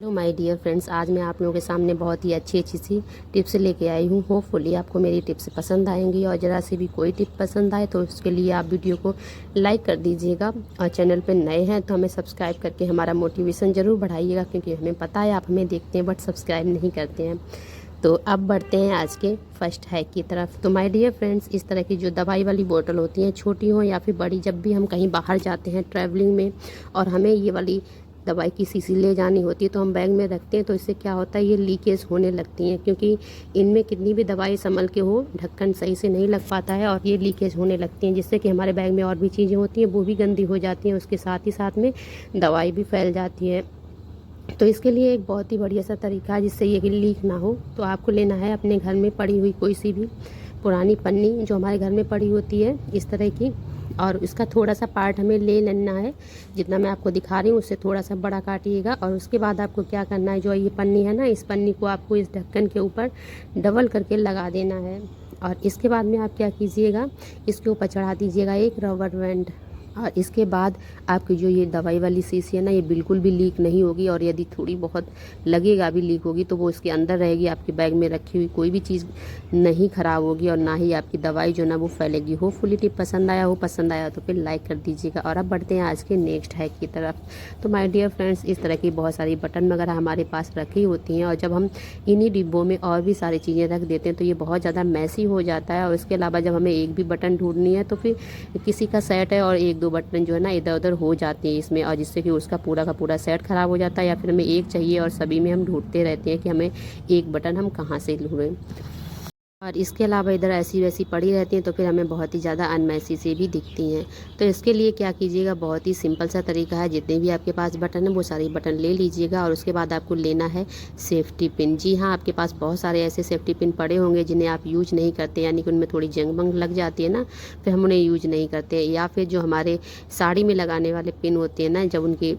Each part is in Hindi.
हेलो माय डियर फ्रेंड्स, आज मैं आप लोगों के सामने बहुत ही अच्छी सी टिप्स लेके आई हूँ। होपफुली आपको मेरी टिप्स पसंद आएंगी और ज़रा से भी कोई टिप पसंद आए तो उसके लिए आप वीडियो को लाइक कर दीजिएगा और चैनल पे नए हैं तो हमें सब्सक्राइब करके हमारा मोटिवेशन ज़रूर बढ़ाइएगा, क्योंकि हमें पता है आप हमें देखते हैं बट सब्सक्राइब नहीं करते हैं। तो अब बढ़ते हैं आज के फर्स्ट हैक की तरफ। तो माय डियर फ्रेंड्स, इस तरह की जो दवाई वाली बोतल होती हैं, छोटी हो या फिर बड़ी, जब भी हम कहीं बाहर जाते हैं ट्रैवलिंग में और हमें ये वाली दवाई की शीशी ले जानी होती है तो हम बैग में रखते हैं, तो इससे क्या होता है, ये लीकेज होने लगती हैं, क्योंकि इनमें कितनी भी दवाई संभल के हो ढक्कन सही से नहीं लग पाता है और ये लीकेज होने लगती हैं, जिससे कि हमारे बैग में और भी चीज़ें होती हैं वो भी गंदी हो जाती हैं, उसके साथ ही साथ में दवाई भी फैल जाती है। तो इसके लिए एक बहुत ही बढ़िया सा तरीका है जिससे ये लीक ना हो। तो आपको लेना है अपने घर में पड़ी हुई कोई सी भी पुरानी पन्नी जो हमारे घर में पड़ी होती है इस तरह की, और इसका थोड़ा सा पार्ट हमें ले लेना है, जितना मैं आपको दिखा रही हूँ उससे थोड़ा सा बड़ा काटिएगा। और उसके बाद आपको क्या करना है, जो ये पन्नी है ना, इस पन्नी को आपको इस ढक्कन के ऊपर डबल करके लगा देना है। और इसके बाद में आप क्या कीजिएगा, इसके ऊपर चढ़ा दीजिएगा एक रबर बैंड। और इसके बाद आपकी जो ये दवाई वाली शीशी है ना, ये बिल्कुल भी लीक नहीं होगी, और यदि थोड़ी बहुत लगेगा भी लीक होगी तो वो इसके अंदर रहेगी, आपके बैग में रखी हुई कोई भी चीज़ नहीं ख़राब होगी और ना ही आपकी दवाई जो ना वो फैलेगी। होपफुली टिप पसंद आया तो फिर लाइक कर दीजिएगा। और अब बढ़ते हैं आज के नेक्स्ट हैक की तरफ। तो माय डियर फ्रेंड्स, इस तरह की बहुत सारी बटन वगैरह हमारे पास रखी होती हैं, और जब हम इन्हीं डिब्बों में और भी सारी चीज़ें रख देते हैं तो ये बहुत ज़्यादा मैसी हो जाता है। और इसके अलावा जब हमें एक भी बटन ढूंढनी है तो फिर किसी का सेट है और एक दो बटन जो है ना इधर उधर हो जाती है इसमें, और जिससे कि उसका पूरा का पूरा सेट खराब हो जाता है, या फिर हमें एक चाहिए और सभी में हम ढूंढते रहते हैं कि हमें एक बटन हम कहाँ से ढूंढें। और इसके अलावा इधर ऐसी वैसी पड़ी रहती हैं तो फिर हमें बहुत ही ज़्यादा अनमैसी से भी दिखती हैं। तो इसके लिए क्या कीजिएगा, बहुत ही सिंपल सा तरीका है। जितने भी आपके पास बटन है वो सारी बटन ले लीजिएगा, और उसके बाद आपको लेना है सेफ्टी पिन। जी हाँ, आपके पास बहुत सारे ऐसे सेफ्टी पिन पड़े होंगे जिन्हें आप यूज नहीं करते, यानी कि उनमें थोड़ी जंग बंग लग जाती है ना, फिर हम उन्हें यूज नहीं करते। या फिर जो हमारे साड़ी में लगाने वाले पिन होते हैं ना, जब उनकी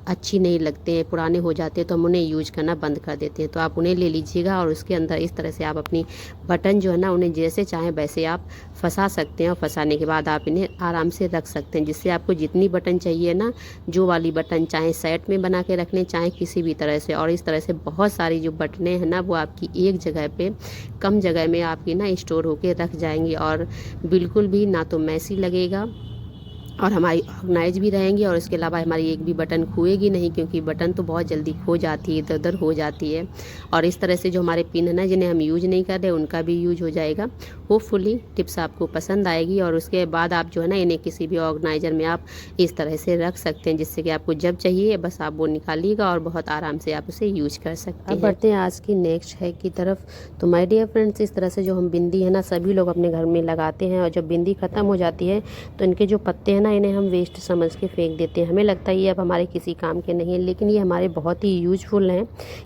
अच्छी नहीं लगते हैं, पुराने हो जाते हैं, तो हम उन्हें यूज करना बंद कर देते हैं। तो आप उन्हें ले लीजिएगा और उसके अंदर इस तरह से आप अपनी बटन जो है ना उन्हें जैसे चाहें वैसे आप फंसा सकते हैं, और फंसाने के बाद आप इन्हें आराम से रख सकते हैं, जिससे आपको जितनी बटन चाहिए ना, जो वाली बटन चाहे सेट में बना के रख लें चाहे किसी भी तरह से। और इस तरह से बहुत सारी जो बटनें हैं ना वो आपकी एक जगह पे कम जगह में आपकी ना स्टोर होके रख जाएंगी, और बिल्कुल भी ना तो मैसी लगेगा और हमारी ऑर्गेनाइज भी रहेंगी, और इसके अलावा हमारी एक भी बटन खोएगी नहीं, क्योंकि बटन तो बहुत जल्दी खो जाती है, इधर उधर हो जाती है। और इस तरह से जो हमारे पिन है ना जिन्हें हम यूज नहीं कर रहे उनका भी यूज हो जाएगा। होपफुली टिप्स आपको पसंद आएगी, और उसके बाद आप जो है ना इन्हें किसी भी ऑर्गेनाइजर में आप इस तरह से रख सकते हैं, जिससे कि आपको जब चाहिए बस आप वो निकालिएगा और बहुत आराम से आप उसे यूज कर सकते हैं। अब बढ़ते हैं आज की नेक्स्ट हैक की तरफ। तो माय डियर फ्रेंड्स, इस तरह से जो हम बिंदी है ना सभी लोग अपने घर में लगाते हैं, और जब बिंदी ख़त्म हो जाती है तो इनके जो पत्ते हैं ना इन्हें हम वेस्ट समझ के फेंक देते हैं। हमें लगता है ये अब हमारे किसी काम के नहीं है, लेकिन ये हमारे बहुत ही यूजफुल हैं,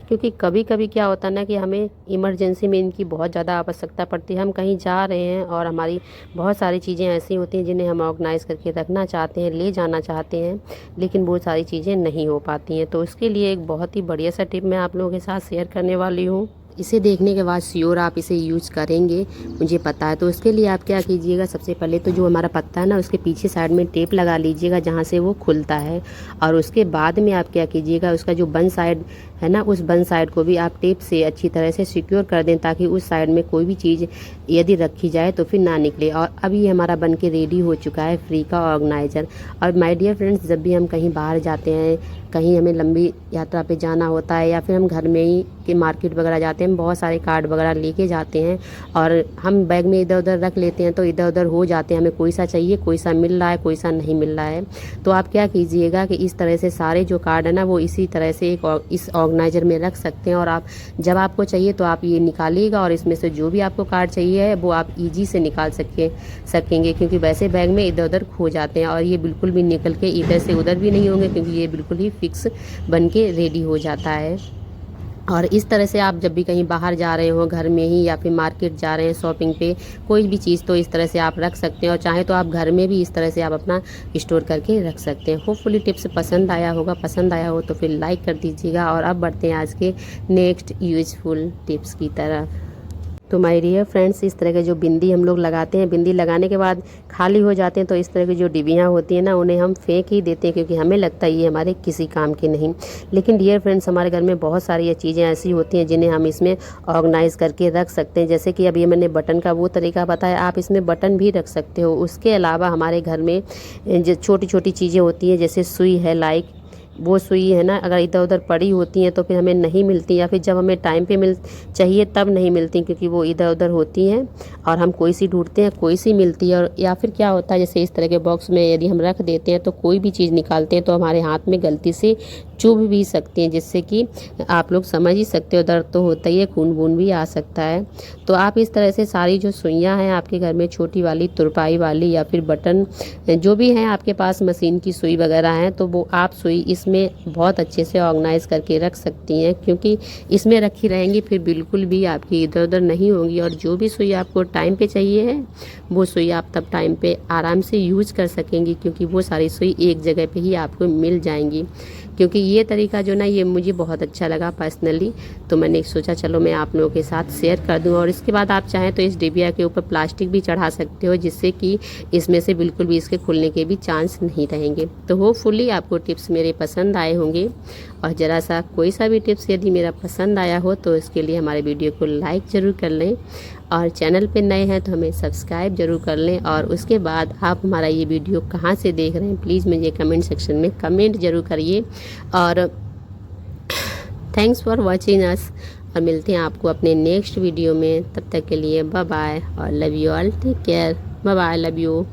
क्योंकि कभी कभी क्या होता है ना कि हमें इमरजेंसी में इनकी बहुत ज़्यादा आवश्यकता पड़ती है। हम कहीं जा रहे हैं और हमारी बहुत सारी चीज़ें ऐसी होती हैं जिन्हें हम ऑर्गेनाइज करके रखना चाहते हैं, ले जाना चाहते हैं, लेकिन वो सारी चीज़ें नहीं हो पाती हैं। तो उसके लिए एक बहुत ही बढ़िया सा टिप मैं आप लोगों के साथ शेयर करने वाली हूँ। इसे देखने के बाद श्योर आप इसे यूज करेंगे, मुझे पता है। तो इसके लिए आप क्या कीजिएगा, सबसे पहले तो जो हमारा पत्ता है ना उसके पीछे साइड में टेप लगा लीजिएगा जहाँ से वो खुलता है, और उसके बाद में आप क्या कीजिएगा, उसका जो बंद साइड है ना उस बंद साइड को भी आप टेप से अच्छी तरह से सिक्योर कर दें, ताकि उस साइड में कोई भी चीज़ यदि रखी जाए तो फिर ना निकले। और अब ये हमारा बन के रेडी हो चुका है फ्री का ऑर्गेनाइजर। और माय डियर फ्रेंड्स, जब भी हम कहीं बाहर जाते हैं, कहीं हमें लंबी यात्रा पे जाना होता है, या फिर हम घर में ही कि मार्केट वगैरह जाते हैं, हम बहुत सारे कार्ड वगैरह लेके जाते हैं और हम बैग में इधर उधर रख लेते हैं, तो इधर उधर हो जाते हैं। हमें कोई सा चाहिए, कोई सा मिल रहा है, कोई सा नहीं मिल रहा है। तो आप क्या कीजिएगा कि इस तरह से सारे जो कार्ड है ना वो इसी तरह से इस ऑर्गेनाइजर में रख सकते हैं, और आप जब आपको चाहिए तो आप ये निकालिएगा, और इसमें से जो भी आपको कार्ड चाहिए है वो आप ईजी से निकाल सकेंगे, क्योंकि वैसे बैग में इधर उधर खो जाते हैं, और ये बिल्कुल भी निकल के इधर से उधर भी नहीं होंगे, क्योंकि ये बिल्कुल ही फिक्स बन के रेडी हो जाता है। और इस तरह से आप जब भी कहीं बाहर जा रहे हो, घर में ही या फिर मार्केट जा रहे हैं शॉपिंग पे, कोई भी चीज़ तो इस तरह से आप रख सकते हैं, और चाहे तो आप घर में भी इस तरह से आप अपना स्टोर करके रख सकते हैं। होपफुली टिप्स पसंद आया होगा, पसंद आया हो तो फिर लाइक कर दीजिएगा। और अब बढ़ते हैं आज के नेक्स्ट यूजफुल टिप्स की तरफ। तो माय डियर फ्रेंड्स, इस तरह के जो बिंदी हम लोग लगाते हैं, बिंदी लगाने के बाद खाली हो जाते हैं तो इस तरह की जो डिबियाँ होती हैं ना, उन्हें हम फेंक ही देते हैं क्योंकि हमें लगता है ये हमारे किसी काम की नहीं। लेकिन डियर फ्रेंड्स, हमारे घर में बहुत सारी ये चीज़ें ऐसी होती हैं जिन्हें हम इसमें ऑर्गेनाइज़ करके रख सकते हैं। जैसे कि अभी मैंने बटन का वो तरीका बताया, आप इसमें बटन भी रख सकते हो। उसके अलावा हमारे घर में जो छोटी छोटी चीज़ें होती हैं, जैसे सुई है, लाइक वो सुई है ना, अगर इधर उधर पड़ी होती हैं तो फिर हमें नहीं मिलती, या फिर जब हमें टाइम पे मिल चाहिए तब नहीं मिलती क्योंकि वो इधर उधर होती हैं और हम कोई सी ढूंढते हैं, कोई सी मिलती है। और या फिर क्या होता है, जैसे इस तरह के बॉक्स में यदि हम रख देते हैं तो कोई भी चीज़ निकालते हैं तो हमारे हाथ में गलती से चुभ भी सकती हैं, जिससे कि आप लोग समझ ही सकते हो, दर्द तो होता ही है, खून वून भी आ सकता है। तो आप इस तरह से सारी जो सुइयाँ हैं आपके घर में, छोटी वाली, तुरपाई वाली या फिर बटन, जो भी हैं आपके पास मशीन की सुई वगैरह हैं, तो वो आप सुई इसमें बहुत अच्छे से ऑर्गेनाइज़ करके रख सकती हैं क्योंकि इसमें रखी रहेंगी फिर बिल्कुल भी आपकी इधर उधर नहीं होंगी। और जो भी सुई आपको टाइम पे चाहिए है वो सुई आप तब टाइम पे आराम से यूज़ कर सकेंगी क्योंकि वो सारी सुई एक जगह पे ही आपको मिल जाएंगी। क्योंकि ये तरीका जो ना, ये मुझे बहुत अच्छा लगा पर्सनली, तो मैंने सोचा चलो मैं आप लोगों के साथ शेयर कर दूं। और इसके बाद आप चाहें तो इस डिबिया के ऊपर प्लास्टिक भी चढ़ा सकते हो, जिससे कि इसमें से बिल्कुल भी इसके खुलने के भी चांस नहीं रहेंगे। तो होपफुली आपको टिप्स मेरे पसंद आए होंगे, और ज़रा सा कोई सा भी टिप्स यदि मेरा पसंद आया हो तो इसके लिए हमारे वीडियो को लाइक ज़रूर कर लें, और चैनल पे नए हैं तो हमें सब्सक्राइब जरूर कर लें। और उसके बाद आप हमारा ये वीडियो कहाँ से देख रहे हैं प्लीज़ मुझे कमेंट सेक्शन में कमेंट जरूर करिए। और थैंक्स फॉर वॉचिंग अस, और मिलते हैं आपको अपने नेक्स्ट वीडियो में। तब तक के लिए बाय बाय और love you all, take care, bye bye, love you.